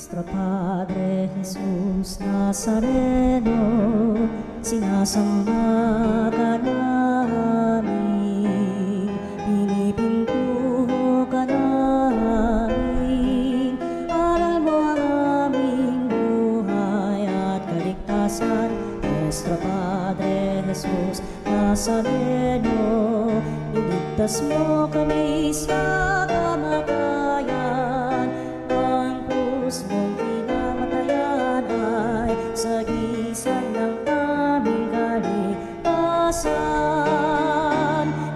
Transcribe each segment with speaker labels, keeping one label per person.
Speaker 1: Nuestro Padre Jesús Nazareno, sinasamba ka namin, pinipintuho ka namin, aral mo ang aming buhay at kaligtasan. Nuestro Padre Jesús Nazareno, iligtas mo kami sa kamatayan. Ang krus mong pinamatayan ay sagisag ng aming kaligtasan.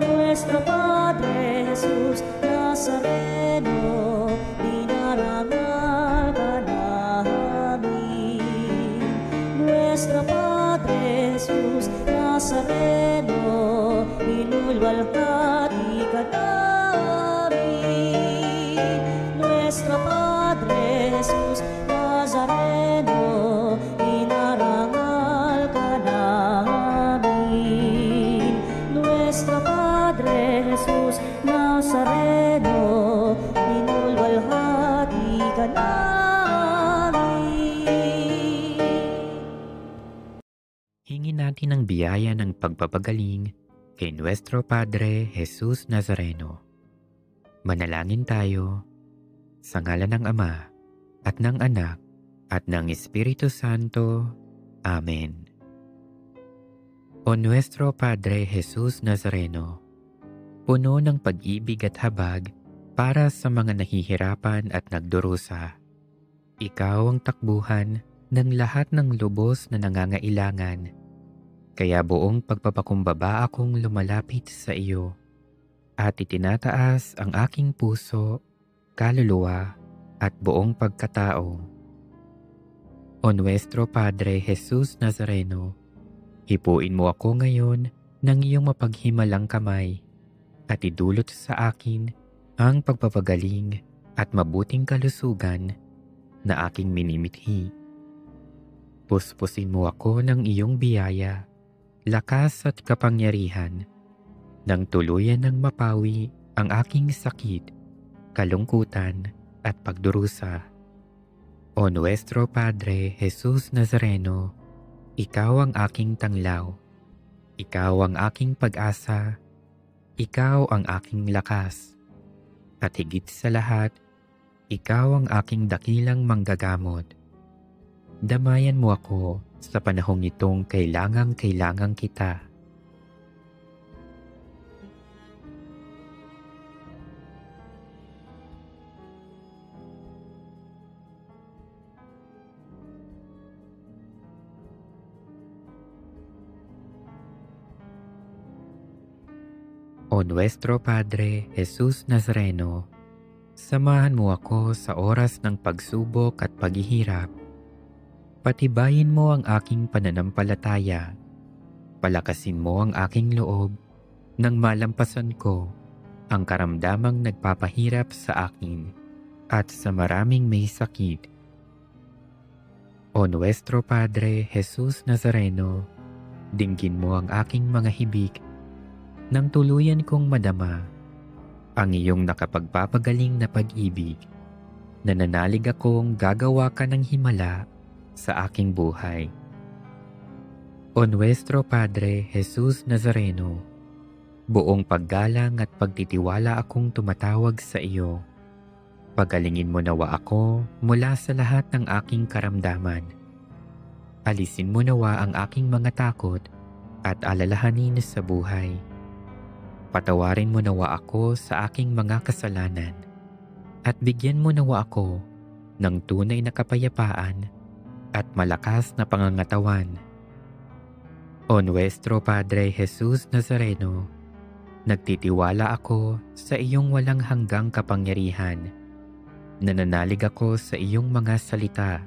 Speaker 1: Nuestro Padre Jesús Nazareno, dinarangal ka namin. Nuestro Padre Jesús Nazareno, inulwalhati ka namin. Nuestro Padre Jesús Nazareno, inarangal ka namin. Nuestro Padre Jesús Nazareno, inulwalhati ka namin.
Speaker 2: Hingin natin ang biyaya ng pagpapagaling kay Nuestro Padre Jesus Nazareno. Manalangin tayo sa ngalan ng Ama at ng Anak at ng Espiritu Santo. Amen. O Nuestro Padre Jesus Nazareno, puno ng pag-ibig at habag para sa mga nahihirapan at nagdurusa. Ikaw ang takbuhan ng lahat ng lubos na nangangailangan. Kaya buong pagpapakumbaba akong lumalapit sa iyo at itinataas ang aking puso, kaluluwa at buong pagkatao. O Nuestro Padre Jesus Nazareno, hipuin mo ako ngayon ng iyong mapaghimalang kamay at idulot sa akin ang pagpapagaling at mabuting kalusugan na aking minimithi. Puspusin mo ako ng iyong biyaya, lakas at kapangyarihan, nang tuluyan ng mapawi ang aking sakit, kalungkutan at pagdurusa. O Nuestro Padre Jesus Nazareno, ikaw ang aking tanglaw, ikaw ang aking pag-asa, ikaw ang aking lakas, at higit sa lahat, ikaw ang aking dakilang manggagamot. Damayan mo ako sa panahong itong kailangang kita. O Nuestro Padre Jesus Nazareno, samahan mo ako sa oras ng pagsubok at paghihirap. Patibayin mo ang aking pananampalataya. Palakasin mo ang aking loob nang malampasan ko ang karamdamang nagpapahirap sa akin at sa maraming may sakit. O Nuestro Padre Jesus Nazareno, dinggin mo ang aking mga hibik nang tuluyan kong madama ang iyong nakapagpapagaling na pag-ibig. Nananalig akong gagawa ka ng himala sa aking buhay. O Nuestro Padre Jesus Nazareno, buong paggalang at pagtitiwala akong tumatawag sa iyo. Pagalingin mo nawa ako mula sa lahat ng aking karamdaman. Alisin mo nawa ang aking mga takot at alalahanin sa buhay. Patawarin mo nawa ako sa aking mga kasalanan at bigyan mo nawa ako ng tunay na kapayapaan at malakas na pangangatawan. O Nuestro Padre Jesus Nazareno, nagtitiwala ako sa iyong walang hanggang kapangyarihan. Nananalig ako sa iyong mga salita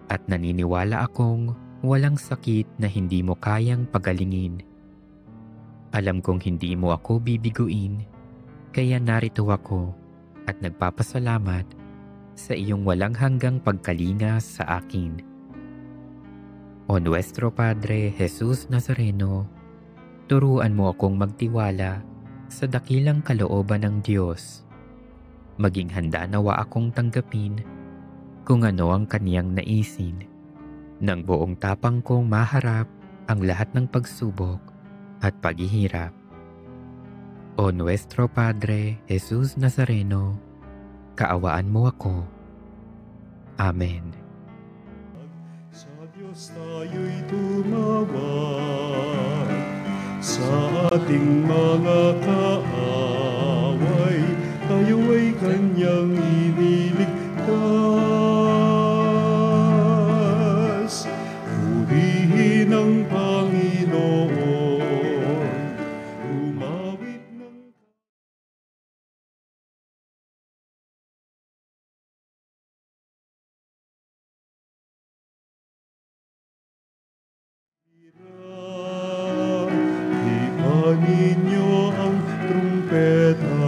Speaker 2: at naniniwala akong walang sakit na hindi mo kayang pagalingin. Alam kong hindi mo ako bibiguin, kaya narito ako at nagpapasalamat sa iyong walang hanggang pagkalinga sa akin. O Nuestro Padre Jesus Nazareno, turuan mo akong magtiwala sa dakilang kalooban ng Diyos. Maging handa nawa akong tanggapin kung ano ang kaniyang naisin. Nang buong tapang kong maharap ang lahat ng pagsubok at paghihirap. O Nuestro Padre Jesus Nazareno, kaawaan mo ako. Amen.
Speaker 3: Sa Diyos tayo'y tumawag, sa ating mga kaaway, tayo ay Kanyang iniligtas. Purihin ang Panginoon, umawit ng ipan ninyo ang trumpeta.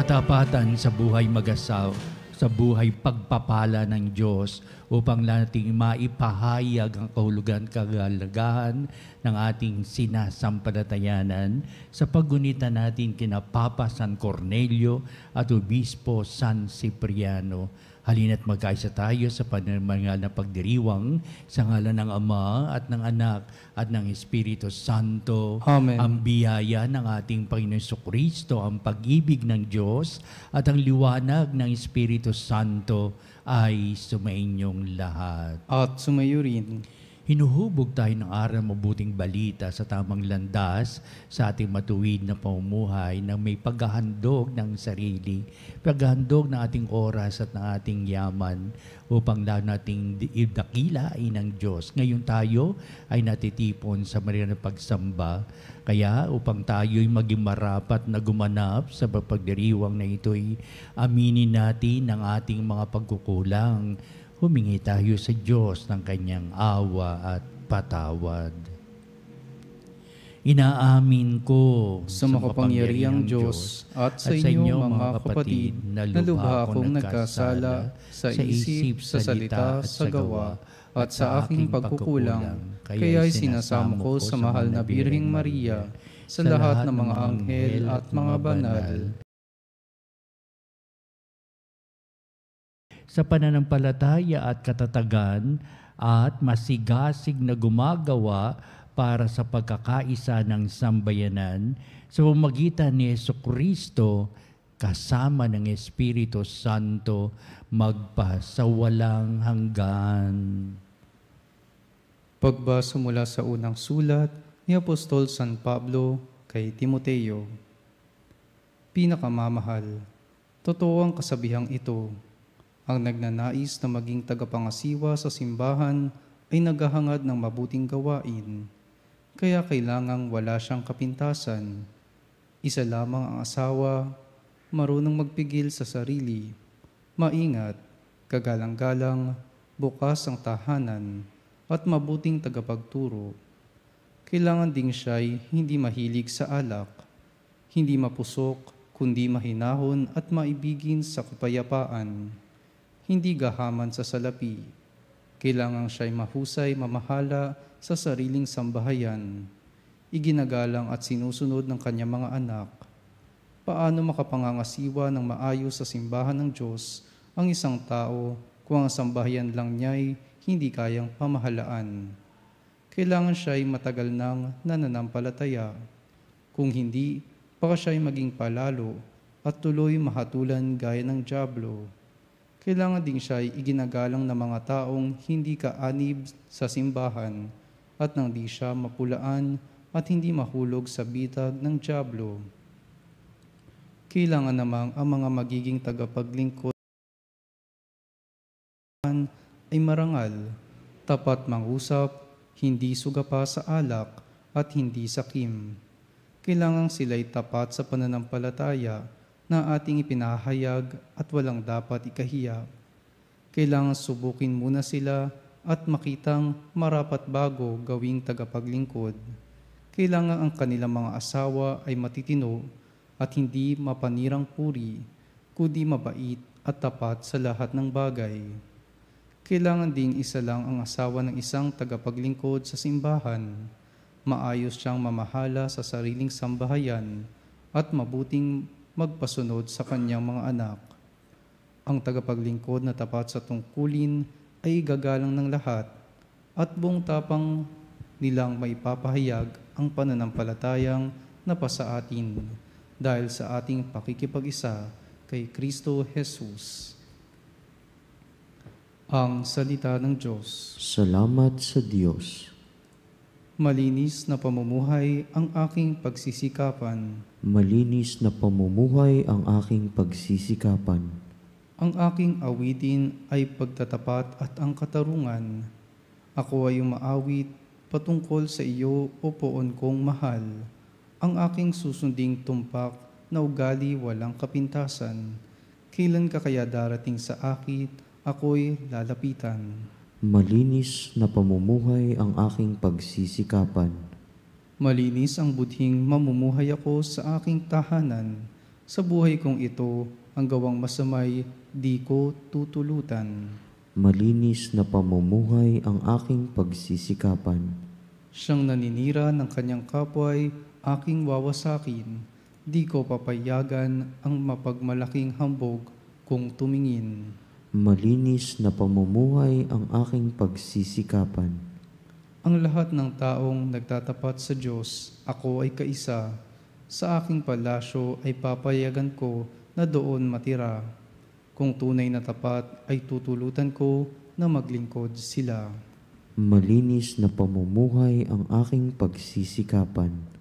Speaker 4: Katapatan sa buhay mag-asawa, sa buhay pagpapala ng Diyos upang nating maipahayag ang kahulugan kagalagahan ng ating sinasampalatayanan sa paggunita natin kina Papa San Cornelio at Obispo San Cipriano. Halina't magkaisa tayo sa pananamangal na pagdiriwang sa ngalan ng Ama at ng Anak at ng Espiritu Santo.
Speaker 5: Amen.
Speaker 4: Ang biyaya ng ating Panginoon Jesucristo, ang pag-ibig ng Diyos at ang liwanag ng Espiritu Santo ay sumainyong lahat.
Speaker 5: At sumayo rin.
Speaker 4: Hinuhubog tayo ng aral mabuting balita sa tamang landas sa ating matuwid na pamumuhay na may paghahandog ng sarili, paghahandog ng ating oras at ng ating yaman upang lalo nating dakilain ng Diyos. Ngayon tayo ay natitipon sa marian na pagsamba. Kaya upang tayo'y maging marapat na gumanap sa pagdiriwang na ito'y aminin natin ang ating mga pagkukulang. Humingi tayo sa Diyos ng Kanyang awa at patawad. Inaamin ko
Speaker 5: Sa makapangyarihang Diyos at sa inyo mga kapatid na lubha akong nagkasala sa isip, sa salita, sa gawa at sa aking pagkukulang. Kaya'y sinasamo ko sa mahal na Birheng Maria, sa lahat ng mga anghel at mga banal,
Speaker 4: sa pananampalataya at katatagan at masigasig na gumagawa para sa pagkakaisa ng sambayanan sa pamamagitan ni Jesucristo kasama ng Espiritu Santo magpasawalang hanggan.
Speaker 5: Pagbasa mula sa unang sulat ni Apostol San Pablo kay Timoteo. Pinakamamahal, totoo ang kasabihang ito. Ang nagnanais na maging tagapangasiwa sa simbahan ay naghahangad ng mabuting gawain, kaya kailangang wala siyang kapintasan. Isa lamang ang asawa, marunong magpigil sa sarili, maingat, kagalang-galang, bukas ang tahanan, at mabuting tagapagturo. Kailangan ding siya'y hindi mahilig sa alak, hindi mapusok, kundi mahinahon at maibigin sa kapayapaan. Hindi gahaman sa salapi. Kailangan siya'y mahusay mamahala sa sariling sambahayan. Iginagalang at sinusunod ng kanyang mga anak. Paano makapangangasiwa ng maayos sa simbahan ng Diyos ang isang tao kung ang sambahayan lang niya'y hindi kayang pamahalaan? Kailangan siya'y matagal nang nananampalataya. Kung hindi, baka siya'y maging palalo at tuloy mahatulan gaya ng dyablo. Kailangan din siya'y iginagalang ng mga taong hindi kaanib sa simbahan at nang di siya mapulaan at hindi mahulog sa bitag ng dyablo. Kailangan namang ang mga magiging tagapaglingkod ay marangal, tapat mangusap, hindi sugapa sa alak at hindi sakim. Kailangan sila'y tapat sa pananampalataya na ating ipinahayag at walang dapat ikahiya. Kailangan subukin muna sila at makitang marapat bago gawing tagapaglingkod. Kailangan ang kanilang mga asawa ay matitino at hindi mapanirang puri, kundi mabait at tapat sa lahat ng bagay. Kailangan ding isa lang ang asawa ng isang tagapaglingkod sa simbahan. Maayos siyang mamahala sa sariling sambahayan at mabuting magpasunod sa kanyang mga anak. Ang tagapaglingkod na tapat sa tungkulin ay gagalang ng lahat at buong tapang nilang maipapahayag ang pananampalatayang napasa atin dahil sa ating pakikipag-isa kay Kristo Jesus. Ang salita ng Diyos.
Speaker 6: Salamat sa Diyos.
Speaker 5: Malinis na pamumuhay ang aking pagsisikapan.
Speaker 6: Malinis na pamumuhay ang aking pagsisikapan.
Speaker 5: Ang aking awitin ay pagtatapat at ang katarungan. Ako ay umaawit patungkol sa iyo, o poon kong mahal. Ang aking susunding tumpak na ugali walang kapintasan. Kailan ka kaya darating sa akin, ako'y lalapitan.
Speaker 6: Malinis na pamumuhay ang aking pagsisikapan.
Speaker 5: Malinis ang budhing mamumuhay ako sa aking tahanan. Sa buhay kong ito, ang gawang masamay, di ko tutulutan.
Speaker 6: Malinis na pamumuhay ang aking pagsisikapan.
Speaker 5: Siyang naninira ng kanyang kapwa'y aking wawasakin. Di ko papayagan ang mapagmalaking hambog kung tumingin.
Speaker 6: Malinis na pamumuhay ang aking pagsisikapan.
Speaker 5: Ang lahat ng taong nagtatapat sa Diyos, ako ay kaisa. Sa aking palasyo ay papayagan ko na doon matira. Kung tunay na tapat ay tutulutan ko na maglingkod sila.
Speaker 6: Malinis na pamumuhay ang aking pagsisikapan.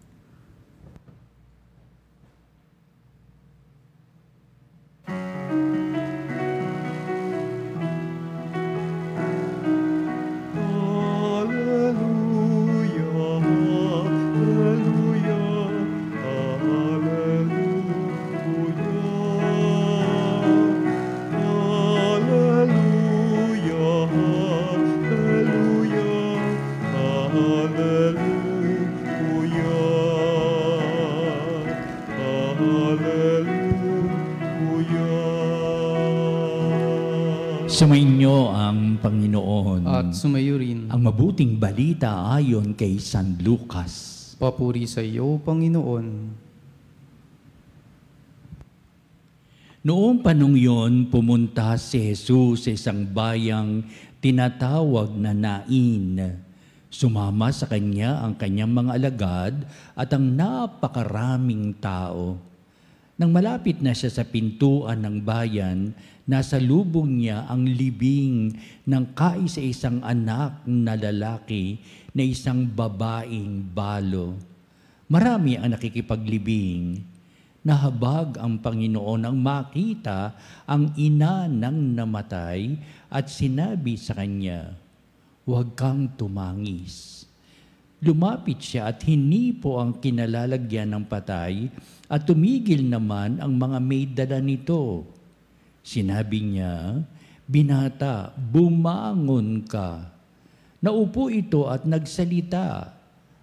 Speaker 4: Sumainyo ang Panginoon.
Speaker 5: At sumayo rin.
Speaker 4: Ang mabuting balita ayon kay San Lucas.
Speaker 5: Papuri sa iyo, Panginoon.
Speaker 4: Noong panong yon, pumunta si Jesus sa isang bayang tinatawag na Nain. Sumama sa kanya ang kanyang mga alagad at ang napakaraming tao. Nang malapit na siya sa pintuan ng bayan, nasa lubong niya ang libing ng kaisa-isang anak na lalaki na isang babaeng balo. Marami ang nakikipaglibing. Nahabag ang Panginoon ang makita ang ina ng namatay at sinabi sa kanya, "Huwag kang tumangis." Lumapit siya at hinipo ang kinalalagyan ng patay at tumigil naman ang mga may dala nito. Sinabi niya, "Binata, bumangon ka." Naupo ito at nagsalita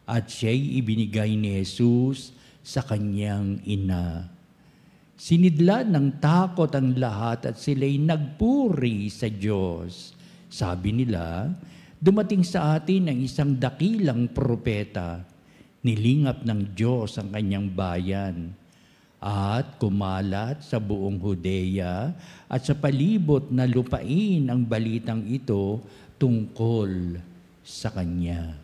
Speaker 4: at siya'y ibinigay ni Jesus sa kanyang ina. Sinidlan ng takot ang lahat at sila'y nagpuri sa Diyos. Sabi nila, dumating sa atin ang isang dakilang propeta. Nilingap ng Diyos ang kanyang bayan at kumalat sa buong Judea at sa palibot na lupain ang balitang ito tungkol sa kanya.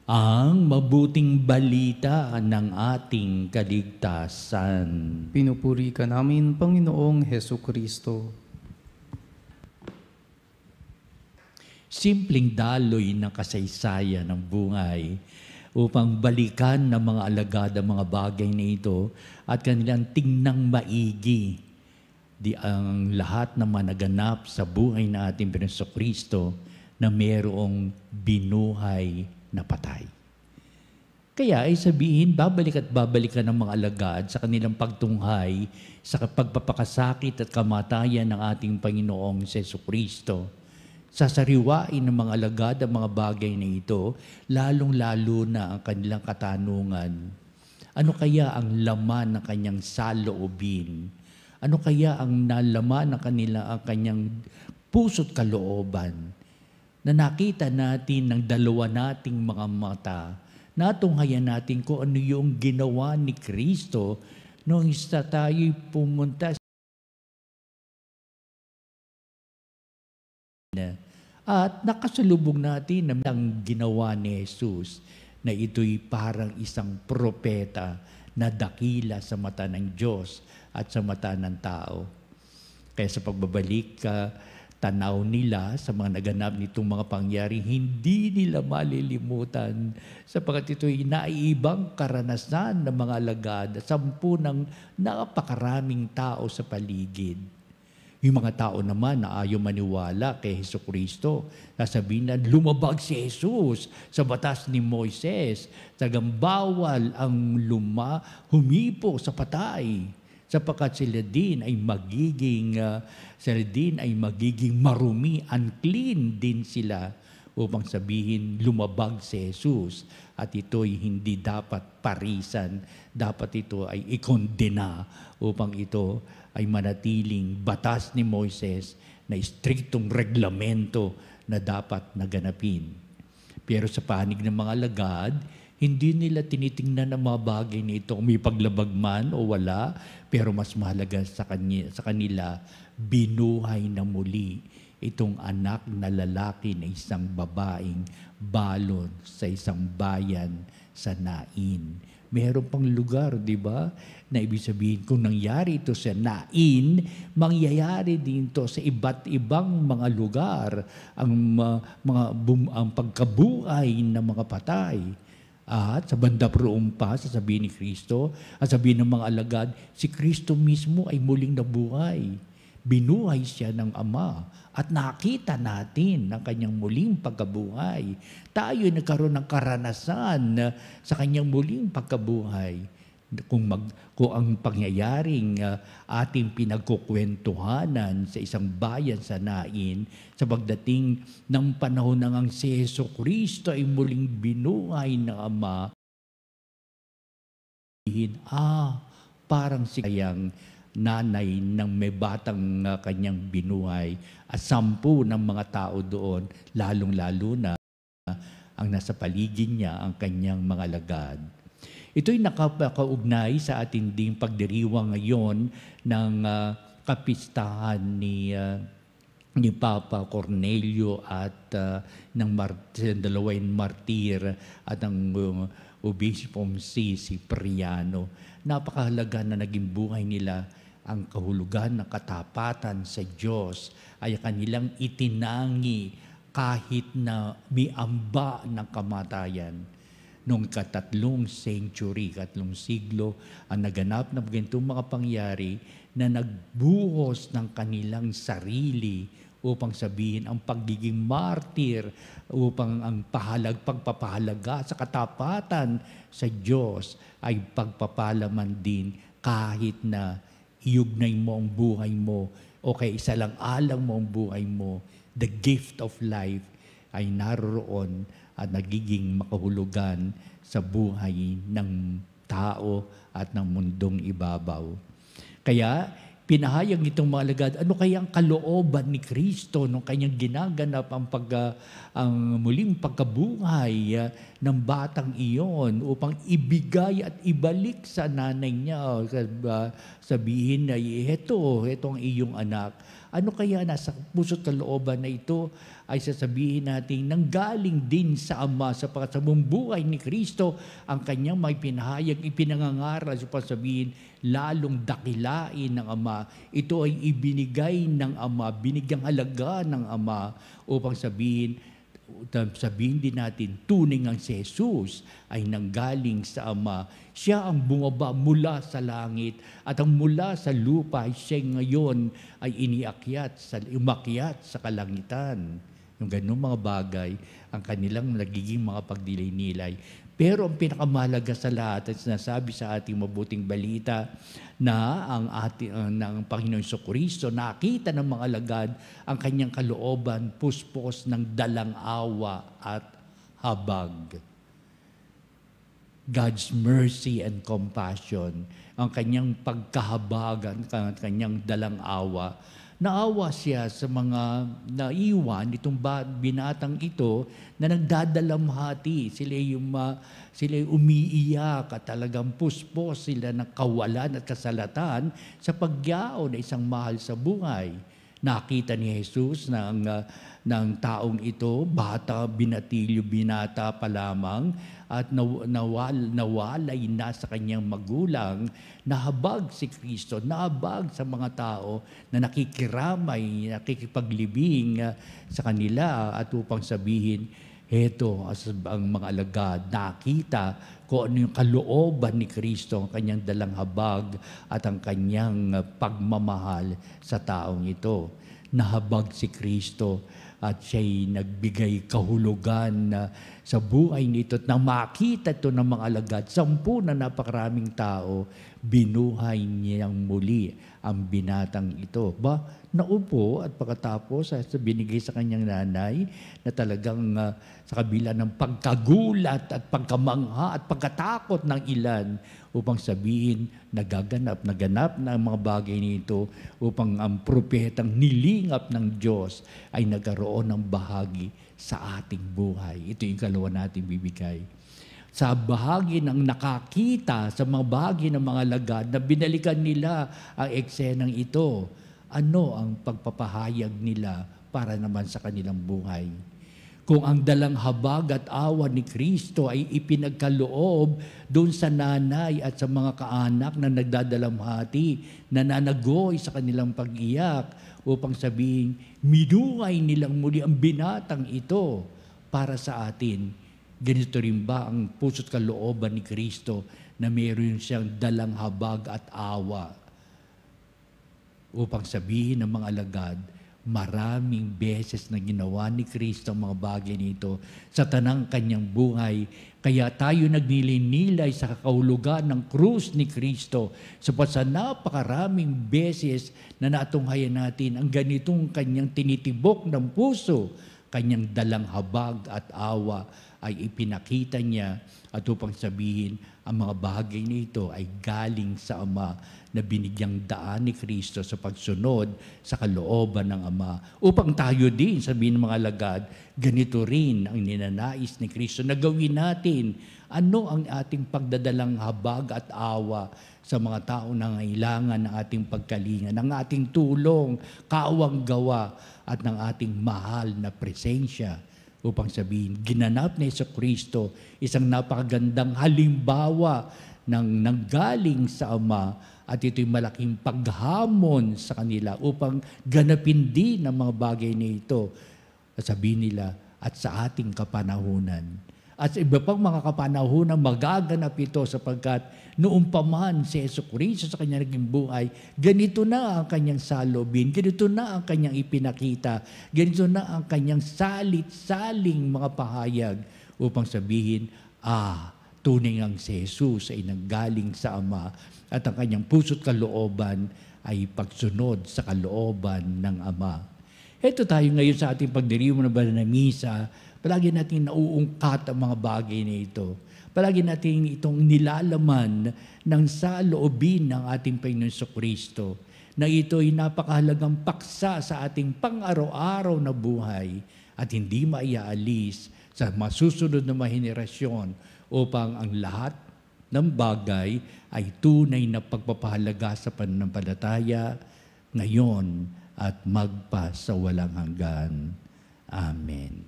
Speaker 4: Ang mabuting balita ng ating kaligtasan.
Speaker 5: Pinupuri ka namin, Panginoong Hesukristo.
Speaker 4: Simpleng daloy ng kasaysayan ng buhay upang balikan ng mga alagad ang mga bagay na ito at kanilang tingnang maigi ang lahat na managanap sa buhay na ating Kristo na mayroong binuhay na patay. Kaya ay sabihin, babalik at babalikan ng mga alagad sa kanilang pagtunghay sa pagpapakasakit at kamatayan ng ating Panginoong Jesucristo. Sasariwain ng mga alagad ang mga bagay na ito, lalong-lalo na ang kanilang katanungan. Ano kaya ang laman ng kanyang saloobin? Ano kaya ang nalaman ng ang kanyang puso't kalooban? Na nakita natin ng dalawa nating mga mata, natunghayan natin kung ano yung ginawa ni Kristo Nung isa tayo'y pumunta at nakasalubong natin ang ginawa ni Jesus na ito'y parang isang propeta na dakila sa mata ng Diyos at sa mata ng tao. Kaya sa pagbabalik tanaw nila sa mga naganap nitong mga pangyari, hindi nila malilimutan sapagkat ito'y naiibang karanasan ng mga alagad, 10 ng napakaraming tao sa paligid. Yung mga tao naman na ayaw maniwala kay Hesukristo, sasabihin na lumabag si Jesus sa batas ni Moises, tagang bawal ang humipo sa patay, sapagkat sila din ay magiging marumi, unclean din sila, upang sabihin lumabag si Jesus at ito'y hindi dapat parisan, dapat ito ay ikondena upang ito ay manatiling batas ni Moises na istriktong reglamento na dapat naganapin. Pero sa panig ng mga alagad, hindi nila tinitingnan ang mga bagay nito kung may paglabag man o wala, pero mas mahalaga sa kanila, binuhay na muli itong anak na lalaki na isang babaeng balon sa isang bayan sa Nain. Meron pang lugar, di ba? Na ibig sabihin, kung nangyari ito sa Nain, mangyayari din ito sa iba't ibang mga lugar, ang pagkabuhay ng mga patay. At sa banda roon pa, sasabihin ni Kristo, at sabihin ng mga alagad, si Kristo mismo ay muling nabuhay. Binuhay siya ng Ama at nakita natin ang kanyang muling pagkabuhay. Tayo nagkaroon ng karanasan sa kanyang muling pagkabuhay. Kung ang pangyayaring ating pinagkukwentuhanan sa isang bayan sa Nain, sa pagdating ng panahon ng ang si Jesucristo ay muling binuhay ng Ama, parang si kayang nanay ng may batang kanyang binuhay at 10 ng mga tao doon, lalong-lalo na ang nasa paligid niya, ang kanyang mga alagad. Ito'y nakakaugnay sa ating ding pagdiriwang ngayon ng kapistahan ni Papa Cornelio at ng dalawang martir at ang Obispong si Cipriano. Napakahalaga na naging buhay nila ang kahulugan ng katapatan sa Diyos ay kanilang itinangi kahit na may amba ng kamatayan. Noong 3 century, 3 siglo, ang naganap na ganitong mga pangyari na nagbuhos ng kanilang sarili upang sabihin ang pagiging martir, upang ang pagpapahalaga sa katapatan sa Diyos ay pagpapalaman din kahit na iugnay mo ang buhay mo o kaya isa lang alang mo ang buhay mo. The gift of life ay naroon at nagiging makahulugan sa buhay ng tao at ng mundong ibabaw. Kaya pinahayag nitong mga alagad, ano kaya ang kalooban ni Kristo nung kanyang ginaganap ang muling pagkabuhay ng batang iyon upang ibigay at ibalik sa nanay niya. Sabihin na, ito ang iyong anak. Ano kaya nasa puso't kalooban na ito ay sasabihin natin nanggaling din sa Ama sapagkat sa buhay ni Kristo ang kanyang may pinahayag, ipinangangaral sa sabihin lalong dakilain ng Ama. Ito ay ibinigay ng Ama, binigyang halaga ng Ama upang sabihin din natin, tunay ang si Jesus ay nanggaling sa Ama. Siya ang bumaba mula sa langit at ang mula sa lupa ay siya ngayon ay umakyat sa kalangitan. Yung ganun mga bagay, ang kanilang nagiging mga pagdilay-nilay. Pero ang pinakamahalaga sa lahat at sinasabi sa ating mabuting balita na ng Panginoon Jesucristo, nakita ng mga alagad ang kanyang kalooban, puspos ng dalang awa at habag. God's mercy and compassion, ang kanyang pagkahabagan, ang kanyang dalang awa Naawa siya sa mga naiwan itong binatang ito na nagdadalamhati. Sila umiiyak at talagang puspos sila ng kawalan at kasalatan sa pagyao na isang mahal sa buhay. Nakita ni Jesus ng taong ito, binata pa lamang, at nawalay na sa kanyang magulang. Nahabag si Kristo, nahabag sa mga tao na nakikiramay, nakikipaglibing sa kanila, at upang sabihin, heto ang mga alagad, nakita kung ano yung kalooban ni Kristo, ang kanyang dalang habag at ang kanyang pagmamahal sa taong ito. Nahabag si Kristo at siya'y nagbigay kahulugan sa buhay nito at nang makita ito ng mga alagad, 10 na napakaraming tao, binuhay niyang muli ang binatang ito. Naupo at pagkatapos binigay sa kanyang nanay na talagang sa kabila ng pagkagulat at pagkamangha at pagkatakot ng ilan upang sabihin naganap na ang mga bagay nito upang ang propetang nilingap ng Diyos ay nagkaroon ng bahagi sa ating buhay. Ito yung ikalawa natin bibigay. Sa bahagi ng nakakita, sa mga bahagi ng mga alagad na binalikan nila ang eksenang ito, ano ang pagpapahayag nila para naman sa kanilang buhay? Kung ang dalang habag at awa ni Kristo ay ipinagkaloob doon sa nanay at sa mga kaanak na nagdadalamhati, nananagoy sa kanilang pag-iyak upang sabihin, minuhay nilang muli ang binatang ito para sa atin. Ganito rin ba ang puso't kalooban ni Kristo na mayroon siyang dalang habag at awa upang sabihin ng mga alagad, maraming beses na ginawa ni Kristo ang mga bagay nito sa tanang kanyang buhay. Kaya tayo nagnilinilay sa kakahulugan ng krus ni Kristo sapagkat sa napakaraming beses na natunghayan natin ang ganitong kanyang tinitibok ng puso, kanyang dalang habag at awa ay ipinakita niya at upang sabihin ang mga bagay nito ay galing sa Ama na binigyang daan ni Kristo sa pagsunod sa kalooban ng Ama. Upang tayo din, sabihin ng mga alagad, ganito rin ang ninanais ni Kristo na gawin natin. Ano ang ating pagdadalang habag at awa sa mga tao na ngailangan ng ating pagkalinga, ng ating tulong, kaawang gawa at ng ating mahal na presensya. Upang sabihin, ginanap ni Jesucristo isang napakagandang halimbawa ng nanggaling sa Ama at ito'y malaking paghamon sa kanila upang ganapin din ang mga bagay nito. At sabihin nila, at sa ating kapanahunan. At sa iba pang mga kapanahunan, magaganap ito sapagkat noong pa man si Jesucristo sa kanyang naging buhay, ganito na ang kanyang salobin, ganito na ang kanyang ipinakita, ganito na ang kanyang salit-saling mga pahayag upang sabihin, tunay ang si Jesus ay nanggaling sa Ama at ang kanyang puso't kalooban ay pagsunod sa kalooban ng Ama. Ito tayo ngayon sa ating pagdiriwang ng banal na misa, palagi natin nauungkat ang mga bagay na ito. Palagi natin itong nilalaman ng saloobin ng ating Panginoon Jesucristo na ito ay napakahalagang paksa sa ating pang-araw-araw na buhay at hindi maiaalis sa masusunod na mga henerasyon upang ang lahat ng bagay ay tunay na pagpapahalaga sa pananampalataya ngayon at magpa sa walang hanggan. Amen.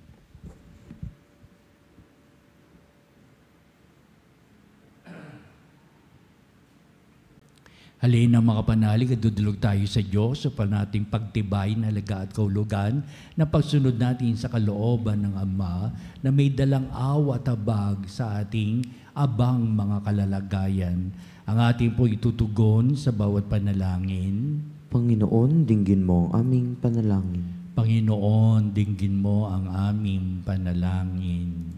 Speaker 4: Halina mga panalig at dudulog tayo sa Diyos upang nating pagtibayin, halaga at kahulugan na pagsunod natin sa kalooban ng Ama na may dalang awa at habag sa ating abang mga kalalagayan. Ang ating po itutugon sa bawat panalangin.
Speaker 6: Panginoon, dinggin mo ang aming panalangin.
Speaker 4: Panginoon, dinggin mo ang aming panalangin.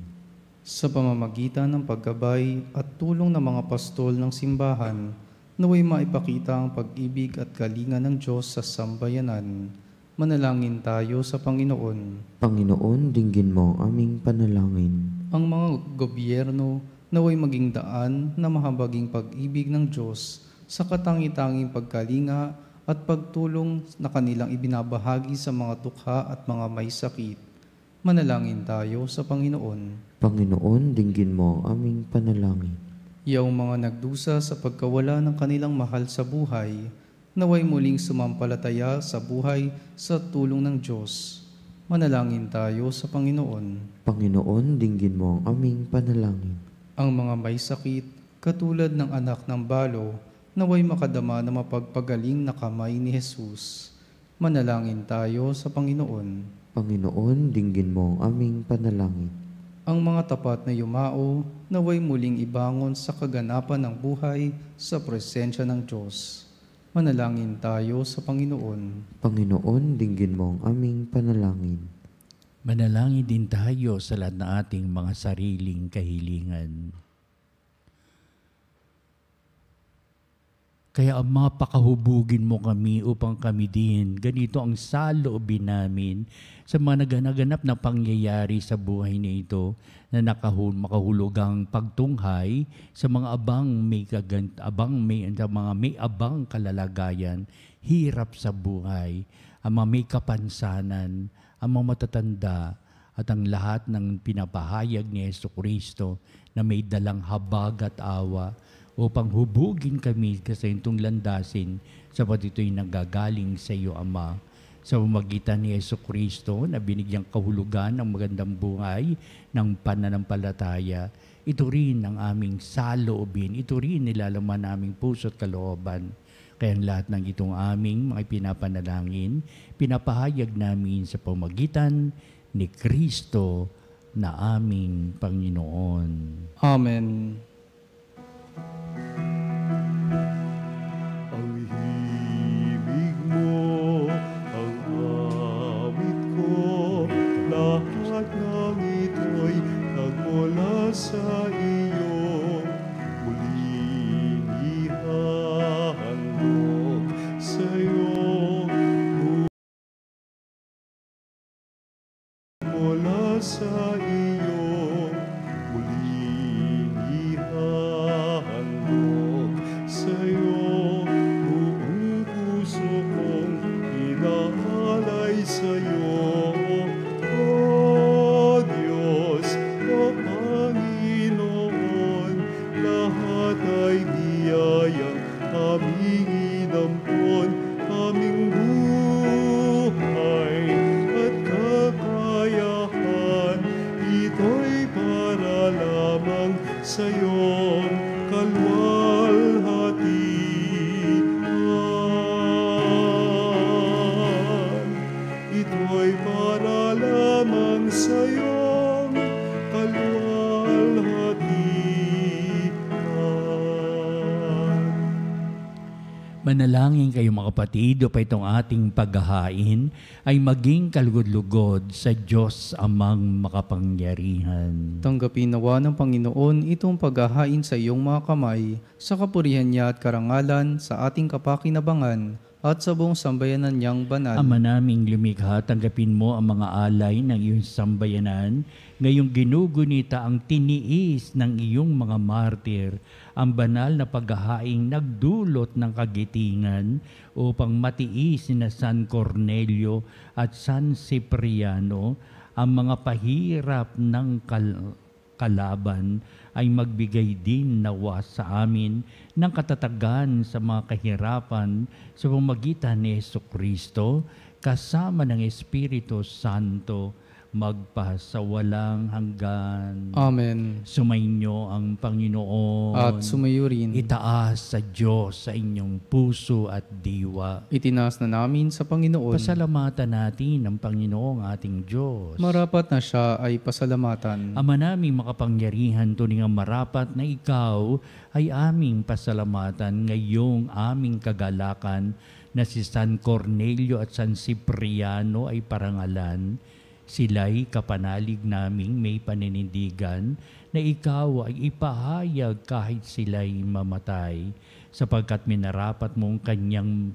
Speaker 5: Sa pamamagitan ng paggabay at tulong ng mga pastol ng simbahan, naway maipakita ang pag-ibig at kalinga ng Diyos sa sambayanan. Manalangin tayo sa Panginoon.
Speaker 6: Panginoon, dinggin mo ang aming panalangin.
Speaker 5: Ang mga gobyerno naway maging daan na mahabaging pag-ibig ng Diyos sa katangi-tanging pagkalinga at pagtulong na kanilang ibinabahagi sa mga dukha at mga may sakit. Manalangin tayo sa Panginoon.
Speaker 6: Panginoon, dinggin mo ang aming panalangin.
Speaker 5: Yaong mga nagdusa sa pagkawala ng kanilang mahal sa buhay, naway muling sumampalataya sa buhay sa tulong ng Diyos. Manalangin tayo sa Panginoon.
Speaker 6: Panginoon, dinggin mo ang aming panalangin.
Speaker 5: Ang mga may sakit, katulad ng anak ng balo, naway makadama na mapagpagaling na kamay ni Jesus. Manalangin tayo sa Panginoon.
Speaker 6: Panginoon, dinggin mo ang aming panalangin.
Speaker 5: Ang mga tapat na yumao, naway muling ibangon sa kaganapan ng buhay sa presensya ng Diyos. Manalangin tayo sa Panginoon.
Speaker 6: Panginoon, dinggin mo ang aming panalangin.
Speaker 4: Manalangin din tayo sa lahat ng ating mga sariling kahilingan. Kaya mapakahubugin mo kami upang kami din. Ganito ang saloobin namin sa mga naganap na pangyayari sa buhay na ito na makahulugang pagtunghay sa mga may abang kalalagayan, hirap sa buhay, ang mga may kapansanan, ang mga matatanda, at ang lahat ng pinapahayag ni Jesucristo na may dalang habag at awa, upang hubugin kami sa itong landasin sapat ito'y nanggagaling sa iyo, Ama. Sa pamamagitan ni Jesucristo na binigyang kahulugan ng magandang buhay ng pananampalataya, ito rin ang aming saloobin, ito rin nilalaman naming puso at kalooban. Kaya ang lahat ng itong aming mga pinapanalangin, pinapahayag namin sa pamamagitan ni Kristo na aming Panginoon.
Speaker 5: Amen.
Speaker 3: Ang himig mo, ang awit ko, lahat ng ito'y nagmula sa iyo. Muling ihahandog sa iyo, mula sa iyo. Muling ihahandog sa iyo, buong puso kong inaalay sa iyo. O Diyos, o Panginoon, lahat ay biyayang aming inampon, aming buhay at kakayahan, ito'y para lamang sa iyong kalwalhatian. Ito'y para lamang sa iyong kalwalhatian.
Speaker 4: Manalangin kayo mga kapatid, upang itong ating paghahain ay maging kalugod-lugod sa Diyos amang makapangyarihan.
Speaker 5: Tanggapin nawa ng Panginoon itong paghahain sa iyong mga kamay, sa kapurihan niya at karangalan, sa ating kapakinabangan, at sa buong sambayanan niyang banal.
Speaker 4: Ama naming lumikha, tanggapin mo ang mga alay ng iyong sambayanan, ngayong ginugunita ang tiniis ng iyong mga martir, ang banal na paghahaing nagdulot ng kagitingan upang matiis na San Cornelio at San Cipriano ang mga pahirap ng kalaban, ay magbigay din nawa sa amin ng katatagan sa mga kahirapan sa pamamagitan ni Jesucristo kasama ng Espiritu Santo magpasawalang hanggan.
Speaker 5: Amen.
Speaker 4: Sumainyo ang Panginoon.
Speaker 5: At sumayo rin.
Speaker 4: Itaas sa Diyos sa inyong puso at diwa.
Speaker 5: Itinaas na namin sa Panginoon.
Speaker 4: Pasalamatan natin ang Panginoong ating Diyos.
Speaker 5: Marapat na siya ay pasalamatan.
Speaker 4: Ama naming makapangyarihan, tuning ang marapat na ikaw ay aming pasalamatan ngayong aming kagalakan na si San Cornelio at San Cipriano ay parangalan. Sila'y kapanalig naming may paninindigan na ikaw ay ipahayag kahit sila'y mamatay, sapagkat minarapat mong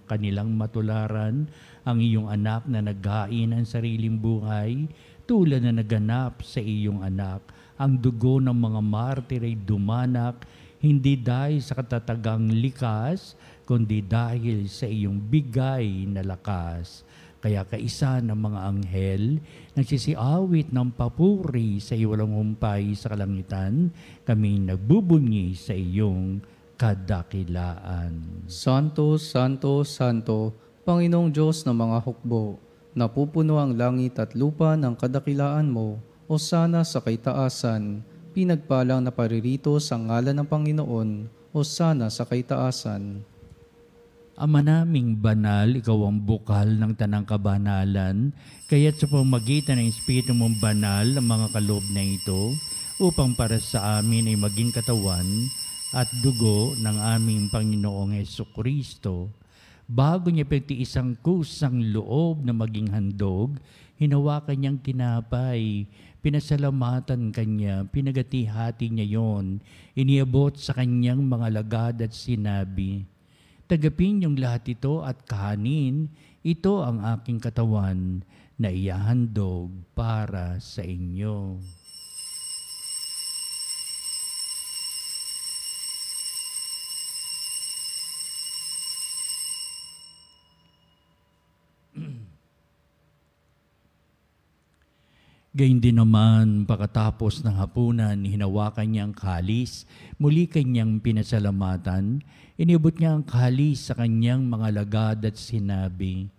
Speaker 4: kanilang matularan ang iyong anak na naghain ang sariling buhay, tulad na naganap sa iyong anak. Ang dugo ng mga martir ay dumanak, hindi dahil sa katatagang likas, kundi dahil sa iyong bigay na lakas. Kaya kaisa ng mga anghel, nagsisiawit ng papuri sa iyo walang humpay sa kalangitan, kami nagbubunyi sa iyong kadakilaan.
Speaker 5: Santo, Santo, Santo, Panginoong Diyos ng mga hukbo, napupuno ang langit at lupa ng kadakilaan mo, o sana sa kaitaasan, pinagpalang na paririto sa ngalan ng Panginoon, o sana sa kaitaasan.
Speaker 4: Ama naming banal, ikaw ang bukal ng tanang kabanalan, kaya't sa pamamagitan ng Espiritu mong banal ang mga kaloob na ito, upang para sa amin ay maging katawan at dugo ng aming Panginoong Hesukristo. Bago niya pagtiis ang kusang loob na maging handog, hinawakan niyang tinapay, pinasalamatan kanya, pinagati-hati niya yon, iniabot sa kanyang mga lagad at sinabi, "Tagapin niyong lahat ito at kahanin, ito ang aking katawan na ihahandog para sa inyo." Gayun din naman, pagkatapos ng hapunan, hinawakan niya ang kalis, muli kanyang pinasalamatan, inibot niya ang kalis sa kanyang mga lagad at sinabi,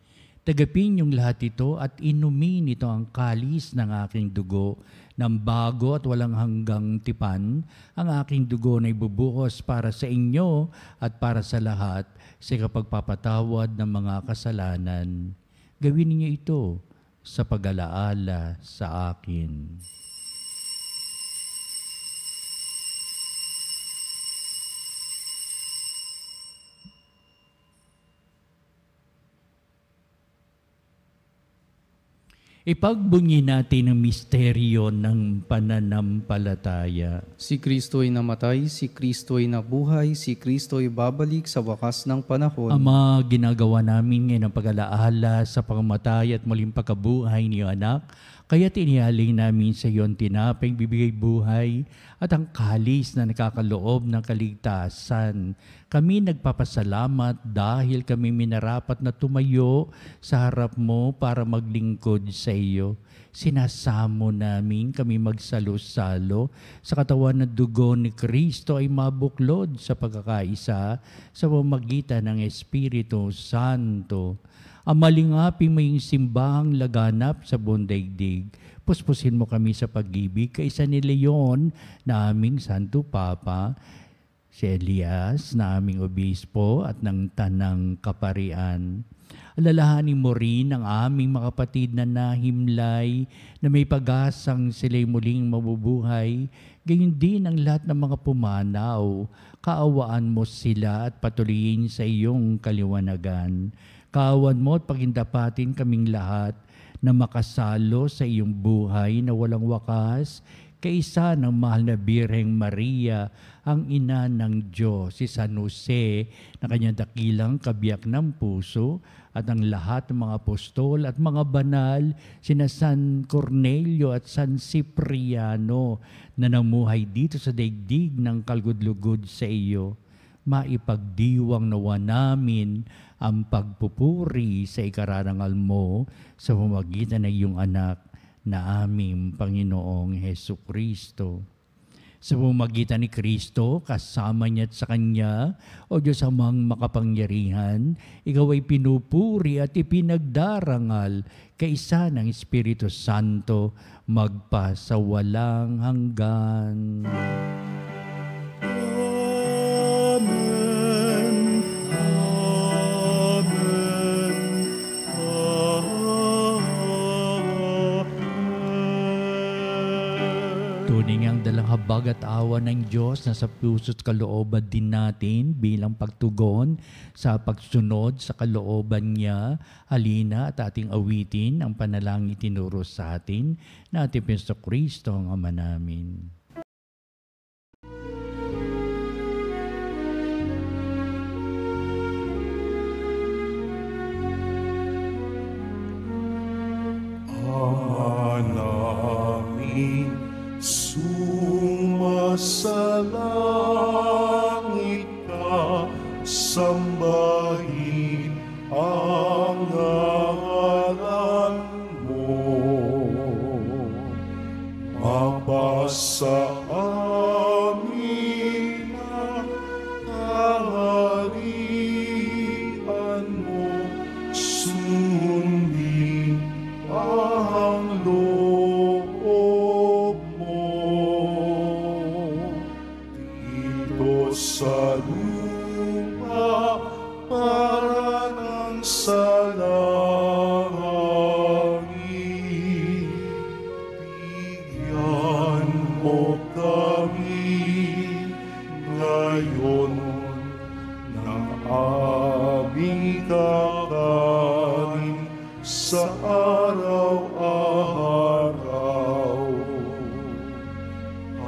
Speaker 4: "Tagapin niyong lahat ito at inumin ito ang kalis ng aking dugo, ng bago at walang hanggang tipan, ang aking dugo na ibubuhos para sa inyo at para sa lahat sa kapagpapatawad ng mga kasalanan. Gawin niyo ito sa pag-alaala sa akin." Ipagbunyi natin ang misteryo ng pananampalataya.
Speaker 5: Si Kristo'y namatay, si Kristo'y nabuhay, si Kristo'y babalik sa wakas ng panahon.
Speaker 4: Ama, ginagawa namin ngayon ang pag-alaala sa pagkamatay at muling pagkabuhay ni anak, kaya tinihaling namin sa iyo ang tinapay bibigay buhay at ang kalis na nakakaloob ng kaligtasan. Kami nagpapasalamat dahil kami minarapat na tumayo sa harap mo para maglingkod sa iyo. Sinasamo namin kami magsalo-salo sa katawan ng dugo ni Kristo ay mabuklod sa pagkakaisa sa pamamagitan ng Espiritu Santo. Ang malingaping may simbahang laganap sa buong daigdig. Puspusin mo kami sa pag-ibig kaisa ni Leon na aming Santo Papa, si Elias na aming Obispo at ng Tanang Kaparian. Alalahanin mo rin ang aming mga kapatid na nahimlay na may pag-asang sila'y muling mabubuhay. Gayon din ang lahat ng mga pumanaw. Kaawaan mo sila at patuloyin sa iyong kaliwanagan. Kaawan mo at pagindapatin kaming lahat na makasalo sa iyong buhay na walang wakas, kaisa ng mahal na Birheng Maria, ang ina ng Diyos, si San Jose, na kanyang dakilang kabiyak ng puso, at ang lahat ng mga apostol at mga banal, sina San Cornelio at San Cipriano, na namuhay dito sa daigdig ng kalugod-lugod sa iyo. Maipagdiwang nawa namin ang pagpupuri sa ikararangal mo sa pamamagitan ng iyong anak na aming Panginoong Hesukristo. Sa pamamagitan ni Kristo, kasama niya at sa Kanya, o Diyos amang makapangyarihan, ikaw ay pinupuri at ipinagdarangal kaisa ng Espiritu Santo magpasawalang hanggan. Tuning ang dalang habag at awa ng Diyos na sa puso't kalooban din natin bilang pagtugon sa pagsunod sa kalooban niya. Halina at ating awitin ang panalangin tinuro sa atin na ating Kristo ang Ama namin.
Speaker 3: Ama namin, sumasalangit ka, samba sa araw-araw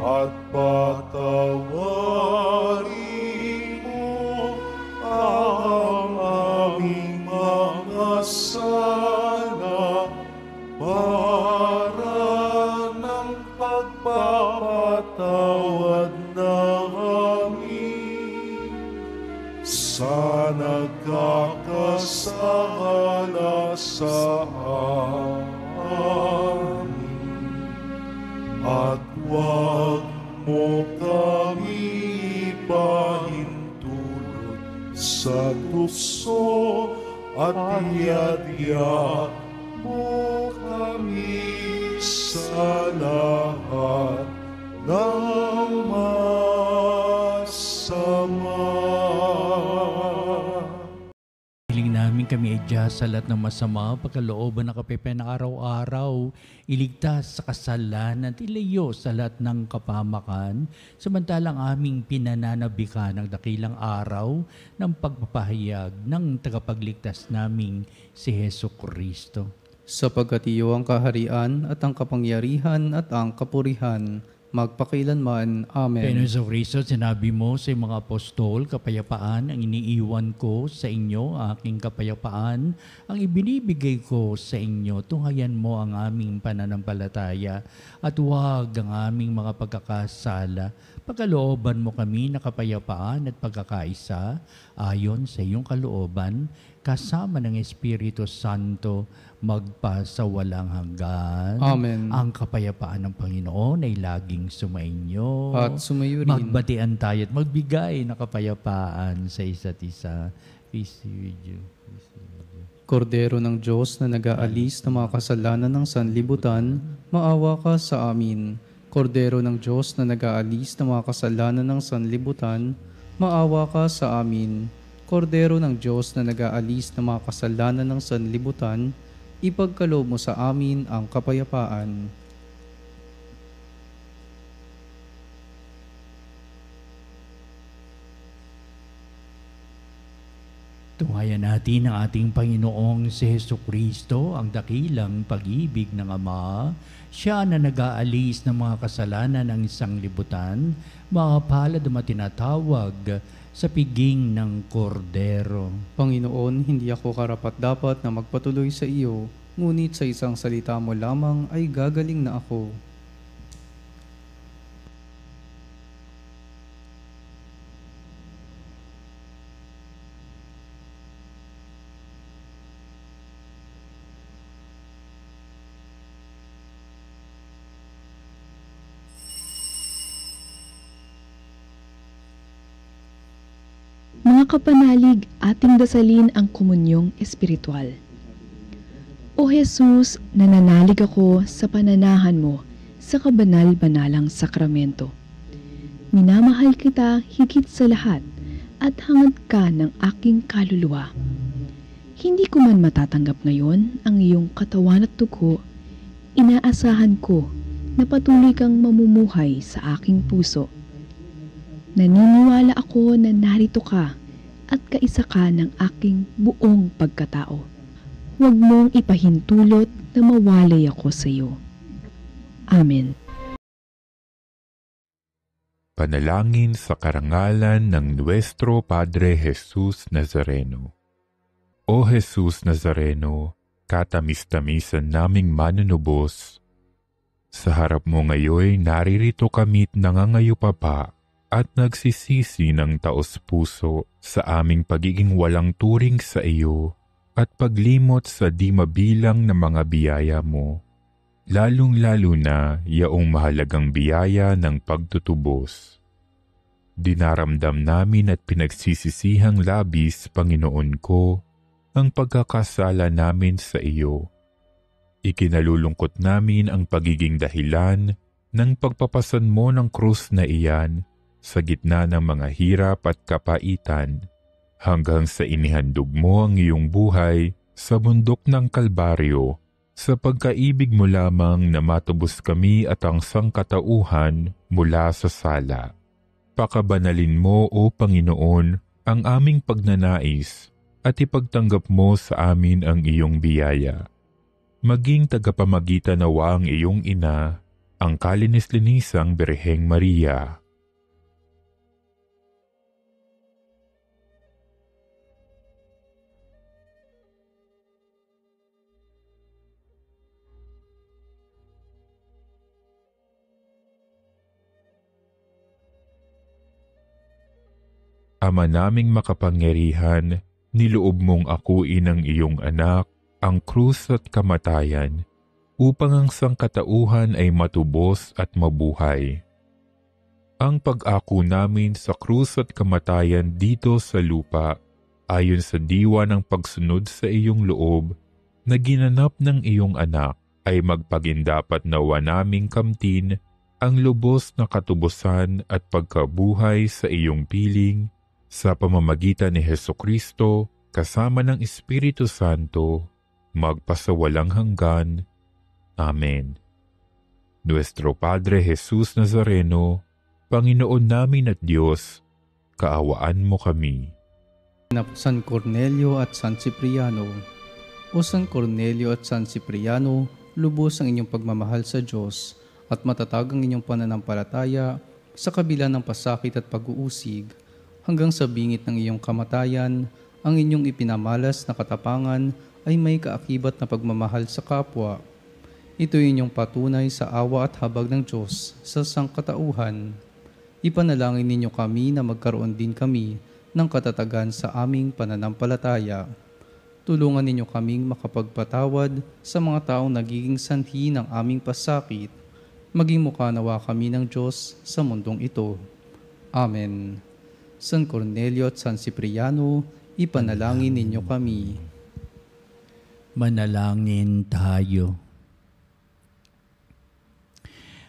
Speaker 3: at patawarin mo ang aming mga sala para ng pagpapatawad namin sa nagkakasala sa amin. At huwag mo kami ipahintulot sa tukso at iadya mo kami sa lahat ng masama.
Speaker 4: Hiling namin kami adya sa lahat ng masama, pagkalooban ng kapepen ng araw-araw, iligtas sa kasalanan at ilayo sa lahat ng kapahamakan, samantalang aming pinananabikan ng dakilang araw ng pagpapahayag ng tagapagligtas naming si Jesucristo.
Speaker 5: Sapagkat iyo ang kaharian at ang kapangyarihan at ang kapurihan, magpakailanman. Amen.
Speaker 4: Penos of Cristo, sinabi mo sa mga apostol, kapayapaan ang iniiwan ko sa inyo, aking kapayapaan ang ibinibigay ko sa inyo. Tunghayan mo ang aming pananampalataya at huwag ang aming mga pagkakasala. Pagkalooban mo kami na kapayapaan at pagkakaisa ayon sa iyong kalooban, kasama ng Espiritu Santo, magpasawalang hanggan.
Speaker 5: Amen.
Speaker 4: Ang kapayapaan ng Panginoon ay laging sumainyo.
Speaker 5: At sumayo rin.
Speaker 4: Magbatian tayo at magbigay ng kapayapaan sa isa't isa. Peace be with you. Peace be with you.
Speaker 5: Kordero ng Diyos na nag-aalis ng mga kasalanan ng sanlibutan, maawa ka sa amin. Kordero ng Diyos na nag-aalis ng mga kasalanan ng sanlibutan, maawa ka sa amin. Kordero ng Diyos na nag-aalis ng mga kasalanan ng sanlibutan, ipagkaloob mo sa amin ang kapayapaan.
Speaker 4: Tunghayan natin ang ating Panginoong si Jesucristo, ang dakilang pag-ibig ng Ama. Siya na nag-aalis ng mga kasalanan ng isang libutan, makapalad na tinatawag sa piging ng kordero.
Speaker 5: Panginoon, hindi ako karapat-dapat na magpatuloy sa iyo, ngunit sa isang salita mo lamang ay gagaling na ako.
Speaker 7: Mga kapanalig, ating dasalin ang komunyong espiritual. O Jesus, nananalig ako sa pananahan mo sa kabanal-banalang sakramento. Minamahal kita higit sa lahat at hangad ka ng aking kaluluwa. Hindi ko man matatanggap ngayon ang iyong katawan at dugo, inaasahan ko na patuloy kang mamumuhay sa aking puso. Naniniwala ako na narito ka at kaisa ka ng aking buong pagkatao. Huwag mong ipahintulot na mawalay ako sa iyo. Amen.
Speaker 8: Panalangin sa karangalan ng Nuestro Padre Jesus Nazareno. O Jesus Nazareno, katamis-tamisan naming manunubos, sa harap mo ngayon naririto kami't nangangayupapa at nagsisisi ng taos-puso sa aming pagiging walang turing sa iyo at paglimot sa di mabilang na mga biyaya mo, lalong-lalo na yaong mahalagang biyaya ng pagtutubos. Dinaramdam namin at pinagsisisihang labis, Panginoon ko, ang pagkakasala namin sa iyo. Ikinalulungkot namin ang pagiging dahilan ng pagpapasan mo ng krus na iyan sa gitna ng mga hirap at kapaitan, hanggang sa inihandog mo ang iyong buhay sa bundok ng Kalbaryo, sa pagkaibig mo lamang na matubos kami at ang sangkatauhan mula sa sala. Pakabanalin mo, O Panginoon, ang aming pagnanais at ipagtanggap mo sa amin ang iyong biyaya. maging tagapamagitan nawa ang iyong ina, ang kalinis-linisang Birheng Maria. Ama naming makapangyarihan, niloob mong akuin ang iyong anak, ang krus at kamatayan, upang ang sangkatauhan ay matubos at mabuhay. Ang pag-ako namin sa krus at kamatayan dito sa lupa, ayon sa diwa ng pagsunod sa iyong loob, na ginanap ng iyong anak, ay magpagindapat nawa naming kamtin ang lubos na katubusan at pagkabuhay sa iyong piling, sa pamamagitan ni Hesukristo, kasama ng Espiritu Santo, magpasawalang hanggan. Amen. Nuestro Padre Jesus Nazareno, Panginoon namin at Diyos, kaawaan mo kami.
Speaker 5: San Cornelio at San Cipriano. O San Cornelio at San Cipriano, lubos ang inyong pagmamahal sa Diyos at matatag ang inyong pananampalataya sa kabila ng pasakit at pag-uusig, hanggang sa bingit ng iyong kamatayan, ang inyong ipinamalas na katapangan ay may kaakibat na pagmamahal sa kapwa. Ito'y inyong patunay sa awa at habag ng Diyos sa sangkatauhan. Ipanalangin ninyo kami na magkaroon din kami ng katatagan sa aming pananampalataya. Tulungan ninyo kaming makapagpatawad sa mga taong nagiging sanhi ng aming pasakit. Maging mukha nawa kami ng Diyos sa mundong ito. Amen. San Cornelio at San Cipriano, ipanalangin ninyo kami.
Speaker 4: Manalangin tayo.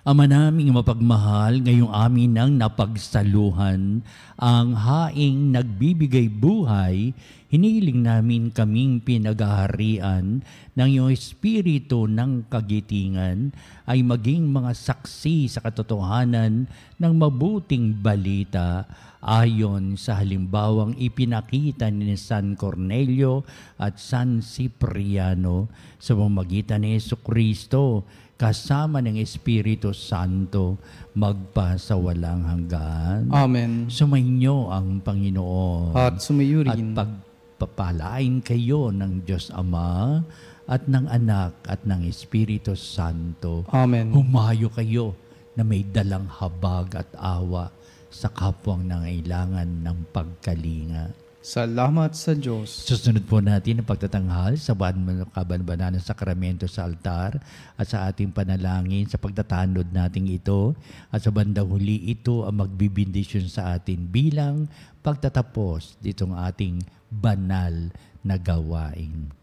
Speaker 4: Ama naming mapagmahal, ngayong amin ang napagsaluhan, ang haing nagbibigay buhay, hiniling namin kaming pinaghaharian ng iyong espiritu ng kagitingan ay maging mga saksi sa katotohanan ng mabuting balita ayon sa halimbawang ipinakita ni San Cornelio at San Cipriano sa pamamagitan ni Jesucristo kasama ng Espiritu Santo magpasawalang hanggan.
Speaker 5: Amen.
Speaker 4: Sumainyo ang Panginoon.
Speaker 5: At sumayo rin.
Speaker 4: At pagpapalain kayo ng Diyos Ama at ng Anak at ng Espiritu Santo.
Speaker 5: Amen.
Speaker 4: Humayo kayo na may dalang habag at awa sa kapwang nangailangan ng pagkalinga.
Speaker 5: Salamat sa Diyos.
Speaker 4: Susunod po natin ang pagtatanghal sa kabanbanan ng sakramento sa altar at sa ating panalangin sa pagtatanod nating ito at sa bandang huli ito ang magbibindisyon sa atin bilang pagtatapos ditong ating banal na gawain.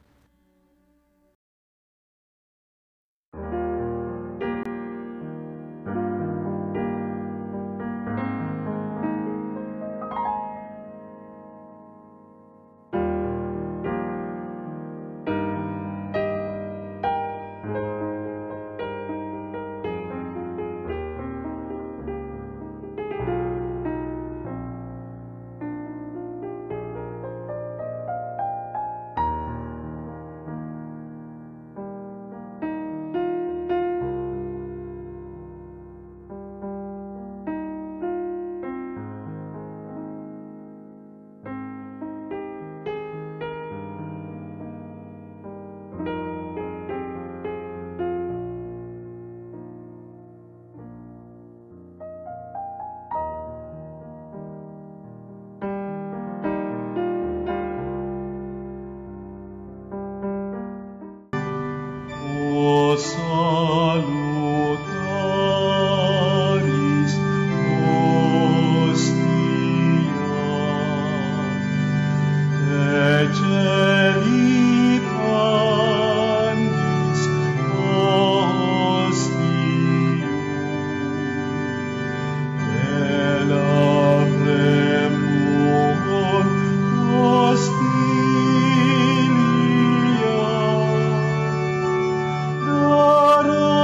Speaker 3: Dara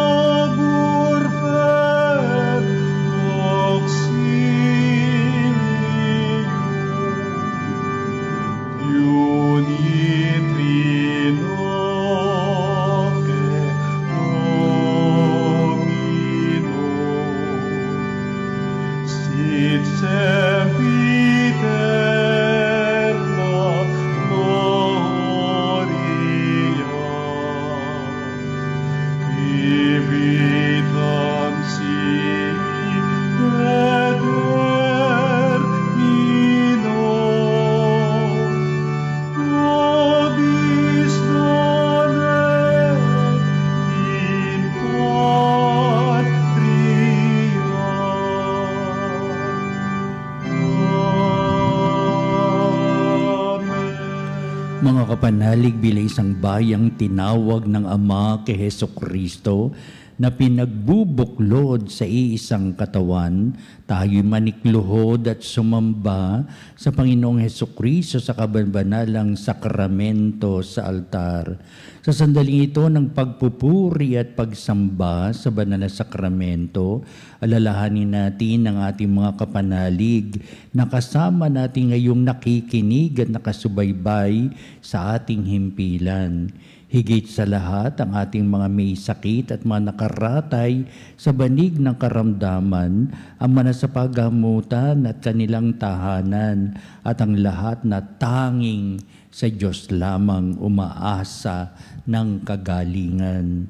Speaker 4: kapanalig bilang isang bayang tinawag ng Ama kay Hesukristo na pinagbubuklod sa iisang katawan, tayo'y manikluhod at sumamba sa Panginoong Hesukristo sa kabanbanalang sakramento sa altar. Sa sandaling ito ng pagpupuri at pagsamba sa banal na sakramento, alalahanin natin ang ating mga kapanalig na kasama natin ngayong nakikinig at nakasubaybay sa ating himpilan. Higit sa lahat, ang ating mga may sakit at mga nakaratay sa banig ng karamdaman, ang manasapagamutan at kanilang tahanan, at ang lahat na tanging sa Diyos lamang umaasa ng kagalingan.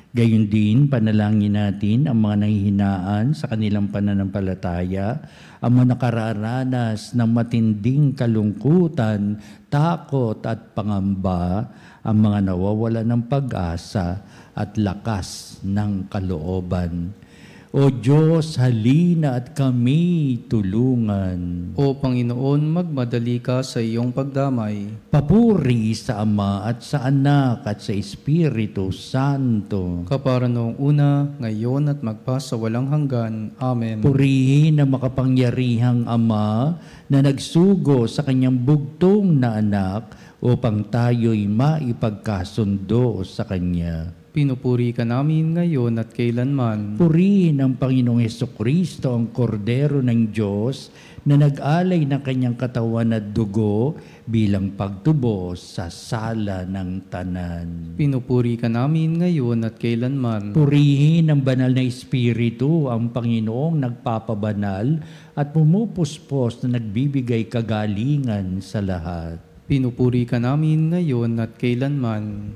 Speaker 4: Gayon din, panalangin natin ang mga nanghihinaan sa kanilang pananampalataya, ang mga nakararanas ng matinding kalungkutan, takot at pangamba, ang mga nawawala ng pag-asa at lakas ng kalooban. O Diyos, halina at kami tulungan.
Speaker 5: O Panginoon, magmadali ka sa iyong pagdamay.
Speaker 4: Papuri sa Ama at sa Anak at sa Espiritu Santo.
Speaker 5: Kapara noong una, ngayon at magpasawalang hanggan. Amen.
Speaker 4: Purihin ang makapangyarihang Ama na nagsugo sa kanyang bugtong na anak upang tayo'y maipagkasundo sa Kanya.
Speaker 5: Pinupuri ka namin ngayon at kailanman.
Speaker 4: Purihin ang Panginoong Hesukristo, ang Kordero ng Diyos, na nag-alay ng kanyang katawan at dugo bilang pagtubos sa sala ng tanan.
Speaker 5: Pinupuri ka namin ngayon at kailanman.
Speaker 4: Purihin ang banal na Espiritu, ang Panginoong nagpapabanal at pumupuspos na nagbibigay kagalingan sa lahat.
Speaker 5: Pinupuri ka namin ngayon at kailanman.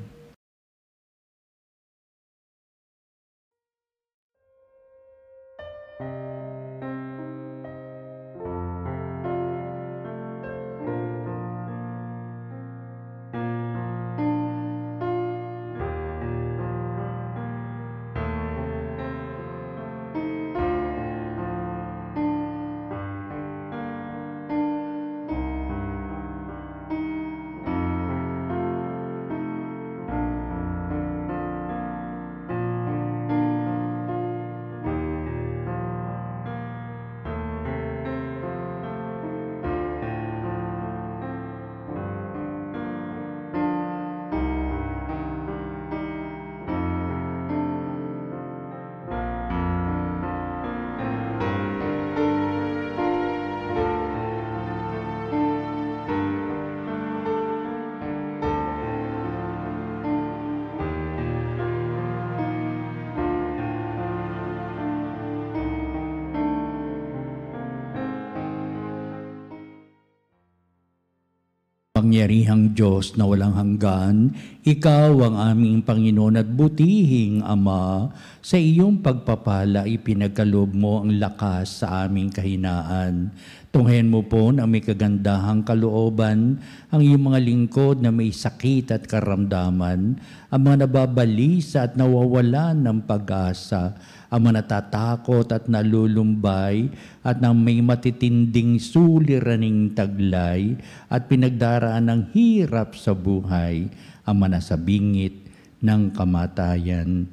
Speaker 4: Pangyarihang Diyos na walang hanggan, Ikaw ang aming Panginoon at butihing Ama, sa iyong pagpapala ipinagkaloob mo ang lakas sa aming kahinaan. Tunghayan mo po na may kagandahang kalooban ang iyong mga lingkod na may sakit at karamdaman, ang mga nababalisa at nawawalan ng pag-asa, ang mga natatakot at nalulumbay at nang may matitinding suliraning taglay at pinagdaraan ng hirap sa buhay, ang manasabingit ng kamatayan.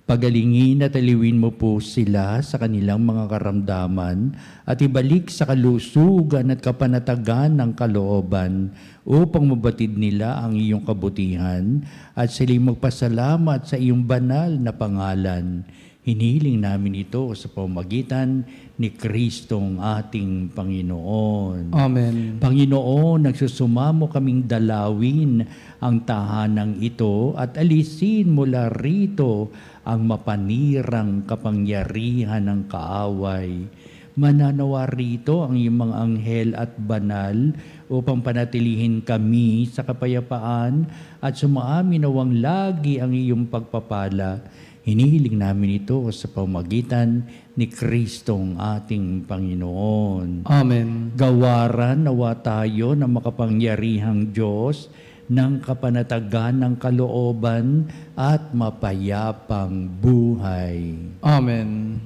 Speaker 4: Pagalingin at aliwin mo po sila sa kanilang mga karamdaman at ibalik sa kalusugan at kapanatagan ng kalooban upang mabatid nila ang iyong kabutihan at sila'y magpasalamat sa iyong banal na pangalan. Hinihiling namin ito sa pamamagitan ni Kristong ating Panginoon.
Speaker 5: Amen.
Speaker 4: Panginoon, nagsusumamo kaming dalawin ang tahanang ito at alisin mula rito ang mapanirang kapangyarihan ng kaaway. Mananawa rito ang iyong mga anghel at banal upang panatilihin kami sa kapayapaan at sumaamin nawang lagi ang iyong pagpapala. Hinihiling namin ito sa pamamagitan ni Kristong ating Panginoon.
Speaker 5: Amen.
Speaker 4: Gawaran nawa tayo ng makapangyarihang Diyos ng kapanatagan ng kalooban at mapayapang buhay.
Speaker 5: Amen.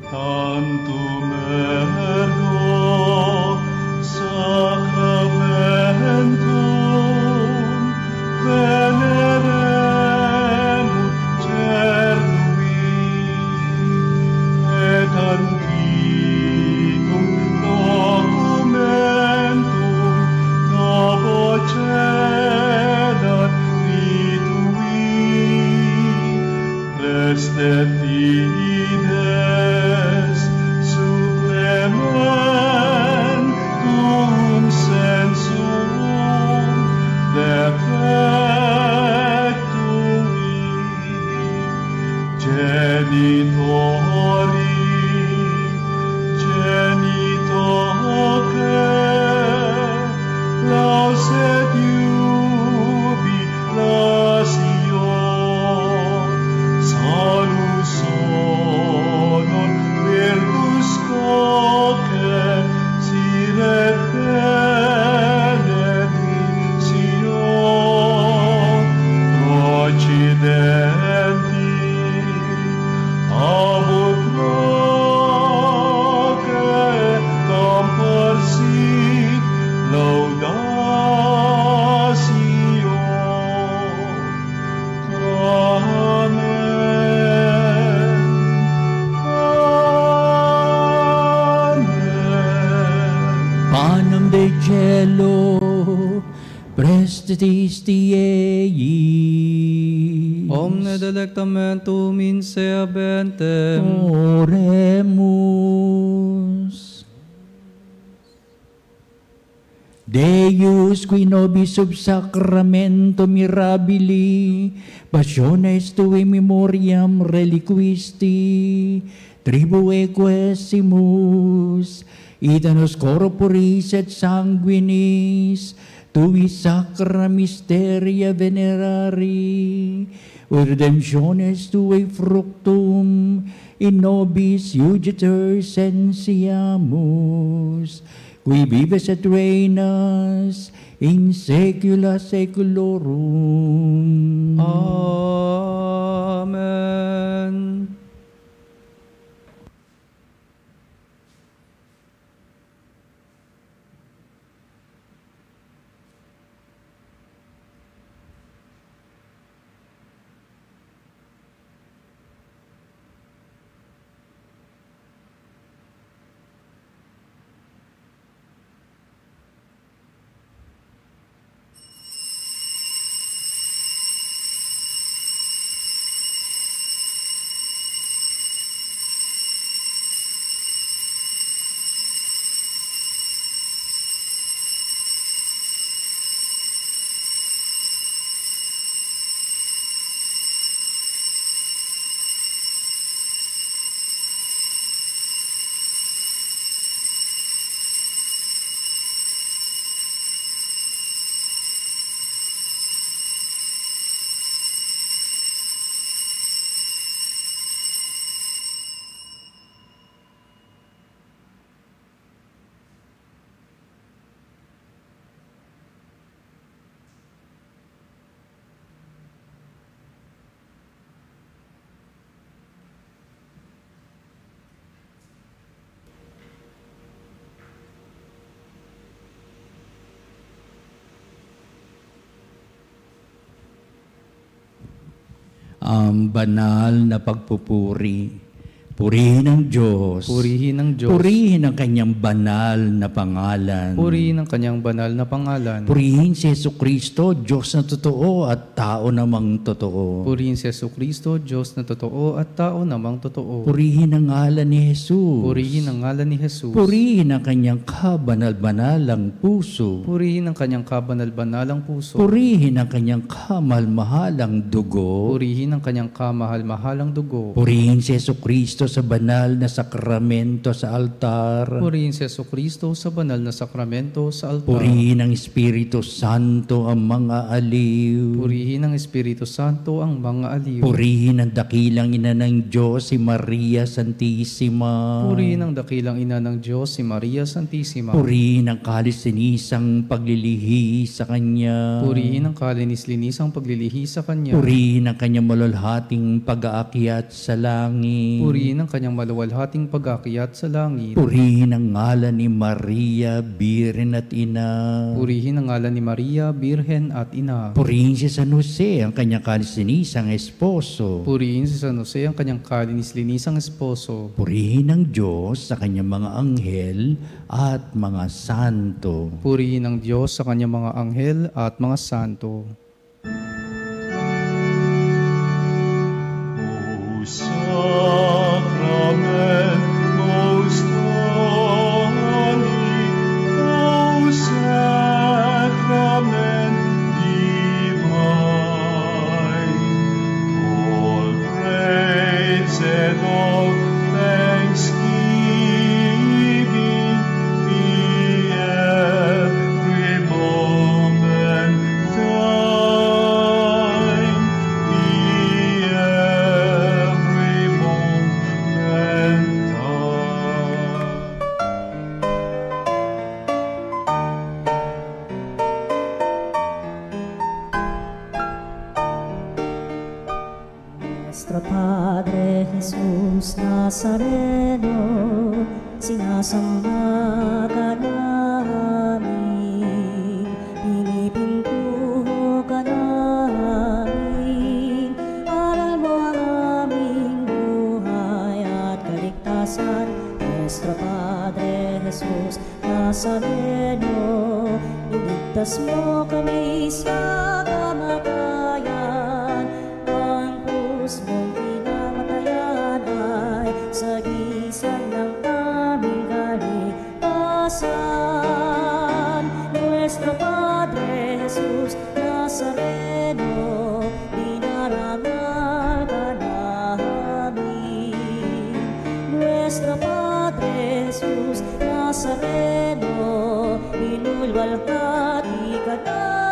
Speaker 3: Tantum ergo Sacramentum veneremur cernui et antiquum documentum novo cedat ritui prestet fides supplementum sensum defectui genitori genitoque lauset jubilatio salus honor virtus coque siret benedictio procidenti abut proque compersit laudatio. Amen. Amen.
Speaker 4: Panem de cielo, prestitis Diei.
Speaker 5: Omne delectamentum in sea bentem.
Speaker 4: Oremus. Deus qui nobis sub sacramento mirabili passiones tui memoriam reliquisti tribue quesimus ita nos corporis et sanguinis tui sacra mysteria venerari redemptiones tui fructum in nobis iugitur sensiamus qui vives et reinas in saecula saeculorum.
Speaker 5: Amen.
Speaker 4: Ang banal na pagpupuri. Purihin ang Diyos.
Speaker 5: Purihin ang Diyos.
Speaker 4: Purihin ang kanyang banal na pangalan.
Speaker 5: Purihin ang kanyang banal na pangalan.
Speaker 4: Purihin si Jesucristo, Diyos na totoo at tao namang totoo.
Speaker 5: Purihin si Jesucristo, Diyos na totoo at tao namang totoo.
Speaker 4: Purihin ang ngalan ni Jesus.
Speaker 5: Purihin ang ngalan ni Jesus.
Speaker 4: Purihin ang kanyang kabanal-banalang puso.
Speaker 5: Purihin ang kanyang kabanal-banalang puso.
Speaker 4: Purihin ang kanyang kamahal-mahalang dugo.
Speaker 5: Purihin ang kanyang kamahal-mahalang dugo.
Speaker 4: Purihin si Jesucristo sa banal na sakramento sa altar.
Speaker 5: Purihin si Jesucristo sa banal na sakramento sa altar.
Speaker 4: Purihin ang Espiritu Santo ang mga aliw.
Speaker 5: Purihin ang Espiritu Santo ang mga aliw.
Speaker 4: Purihin ang dakilang ina ng Diyos, si Maria Santissima.
Speaker 5: Purihin ang dakilang ina ng Diyos, si Maria Santissima.
Speaker 4: Purihin ang kalis-linisang paglilihi sa Kanya.
Speaker 5: Purihin ang kalinis-linisang paglilihi sa Kanya.
Speaker 4: Purihin ang Kanyang malulhating pag-aakyat sa langit.
Speaker 5: Purihin purihin ang kanyang maluwalhating pag-akyat sa langit.
Speaker 4: Purihin ang ngalan ni Maria, Birhen at Ina.
Speaker 5: Purihin ang ngalan ni Maria, Birhen at Ina.
Speaker 4: Purihin si San Jose, ang kanyang kalisinisang esposo.
Speaker 5: Purihin si San Jose, ang kanyang kalinis-linisang esposo.
Speaker 4: Purihin ang Diyos sa kanyang mga anghel at mga santo.
Speaker 5: Purihin ang Diyos sa kanyang mga anghel at mga santo.
Speaker 3: O Sacrament most holy, O Sacrament divine, all praise and all thanksgiving be every moment thine, be every moment thine.
Speaker 1: Nuestro Padre Jesus Nazareno, sinasamba ka namin, pinipintuho ka namin, aral mo ang aming buhay at kaligtasan. Nuestro Padre Jesus Nazareno, iligtas mo kami sa kamatayan, ang krus mong pinamatayan ay sagisag ng aming kaligtasan. Nuestro Padre Jesus Nazareno, dinarangal ka namin. Nuestro Padre Jesus Nazareno, inulwalhati ka namin.